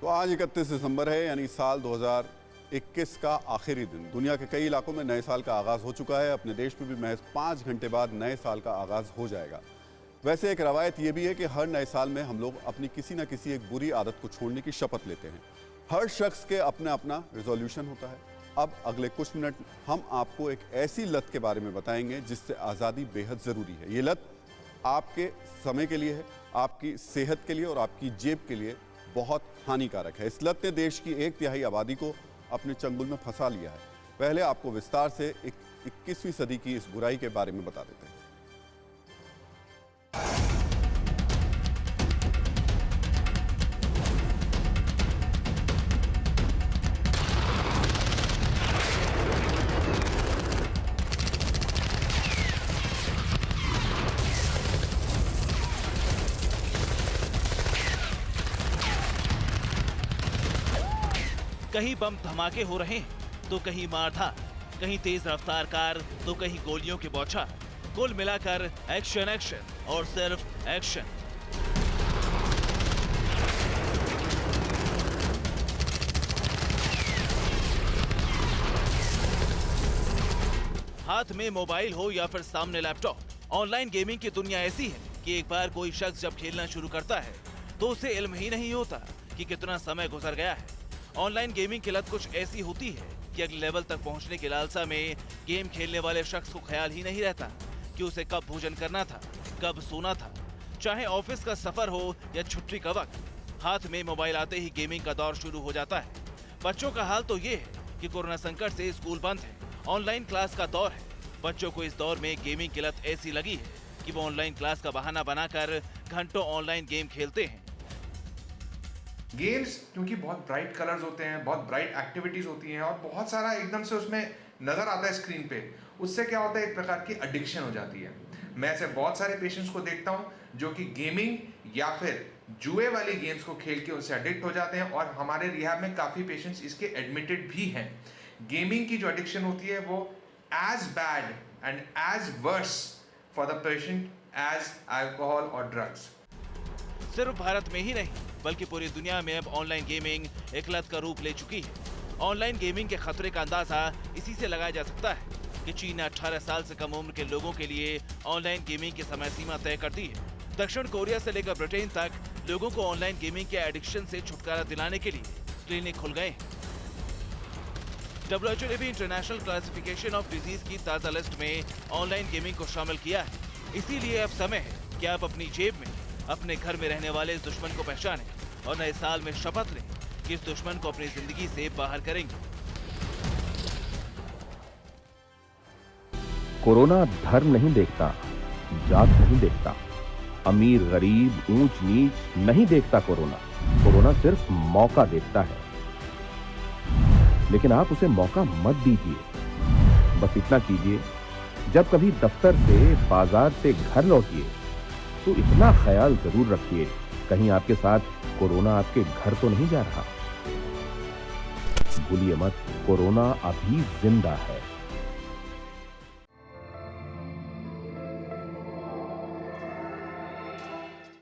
तो आज 31 दिसंबर है, यानी साल 2021 का आखिरी दिन। दुनिया के कई इलाकों में नए साल का आगाज़ हो चुका है। अपने देश में भी महज 5 घंटे बाद नए साल का आगाज़ हो जाएगा। वैसे एक रवायत यह भी है कि हर नए साल में हम लोग अपनी किसी न किसी एक बुरी आदत को छोड़ने की शपथ लेते हैं। हर शख्स के अपना अपना रिजोल्यूशन होता है। अब अगले कुछ मिनट हम आपको एक ऐसी लत के बारे में बताएंगे जिससे आज़ादी बेहद ज़रूरी है। ये लत आपके समय के लिए है, आपकी सेहत के लिए और आपकी जेब के लिए बहुत हानिकारक है। इस लत ने देश की 1/3 आबादी को अपने चंगुल में फंसा लिया है। पहले आपको विस्तार से 21वीं सदी की इस बुराई के बारे में बता देते हैं। कहीं बम धमाके हो रहे हैं तो कहीं मारधार, कहीं तेज रफ्तार कार तो कहीं गोलियों की बौछार। कुल मिलाकर एक्शन एक्शन और सिर्फ एक्शन। हाथ में मोबाइल हो या फिर सामने लैपटॉप, ऑनलाइन गेमिंग की दुनिया ऐसी है कि एक बार कोई शख्स जब खेलना शुरू करता है तो उसे इल्म ही नहीं होता कि कितना समय गुजर गया है। ऑनलाइन गेमिंग की लत कुछ ऐसी होती है कि अगले लेवल तक पहुंचने की लालसा में गेम खेलने वाले शख्स को ख्याल ही नहीं रहता कि उसे कब भोजन करना था, कब सोना था। चाहे ऑफिस का सफर हो या छुट्टी का वक्त, हाथ में मोबाइल आते ही गेमिंग का दौर शुरू हो जाता है। बच्चों का हाल तो ये है कि कोरोना संकट से स्कूल बंद है, ऑनलाइन क्लास का दौर है। बच्चों को इस दौर में गेमिंग की लत ऐसी लगी है कि वो ऑनलाइन क्लास का बहाना बनाकर घंटों ऑनलाइन गेम खेलते हैं। गेम्स क्योंकि बहुत ब्राइट कलर्स होते हैं, बहुत ब्राइट एक्टिविटीज़ होती हैं और बहुत सारा एकदम से उसमें नज़र आता है स्क्रीन पे, उससे क्या होता है, एक प्रकार की एडिक्शन हो जाती है। मैं ऐसे बहुत सारे पेशेंट्स को देखता हूँ जो कि गेमिंग या फिर जुए वाली गेम्स को खेल के उससे एडिक्ट हो जाते हैं और हमारे रिहैब में काफ़ी पेशेंट्स इसके एडमिटेड भी हैं। गेमिंग की जो एडिक्शन होती है वो as bad and as worse for the patient as alcohol और ड्रग्स। सिर्फ भारत में ही नहीं बल्कि पूरी दुनिया में अब ऑनलाइन गेमिंग एक लत का रूप ले चुकी है। ऑनलाइन गेमिंग के खतरे का अंदाजा इसी से लगाया जा सकता है कि चीन ने 18 साल से कम उम्र के लोगों के लिए ऑनलाइन गेमिंग की समय सीमा तय कर दी है। दक्षिण कोरिया से लेकर ब्रिटेन तक लोगों को ऑनलाइन गेमिंग के एडिक्शन से छुटकारा दिलाने के लिए क्लिनिक खुल गए हैं। WHO ने भी इंटरनेशनल क्लासिफिकेशन ऑफ डिजीज की ताजा लिस्ट में ऑनलाइन गेमिंग को शामिल किया है। इसीलिए अब समय है कि आप अपनी जेब में, अपने घर में रहने वाले इस दुश्मन को पहचानें और नए साल में शपथ लें कि इस दुश्मन को अपनी जिंदगी से बाहर करेंगे। कोरोना धर्म नहीं देखता, जात नहीं देखता, अमीर गरीब ऊंच नीच नहीं देखता। कोरोना सिर्फ मौका देखता है, लेकिन आप उसे मौका मत दीजिए। बस इतना कीजिए, जब कभी दफ्तर से, बाजार से घर लौटिए तो इतना ख्याल जरूर रखिए कहीं आपके साथ कोरोना आपके घर तो नहीं जा रहा। भूलिए मत, कोरोना अभी जिंदा है।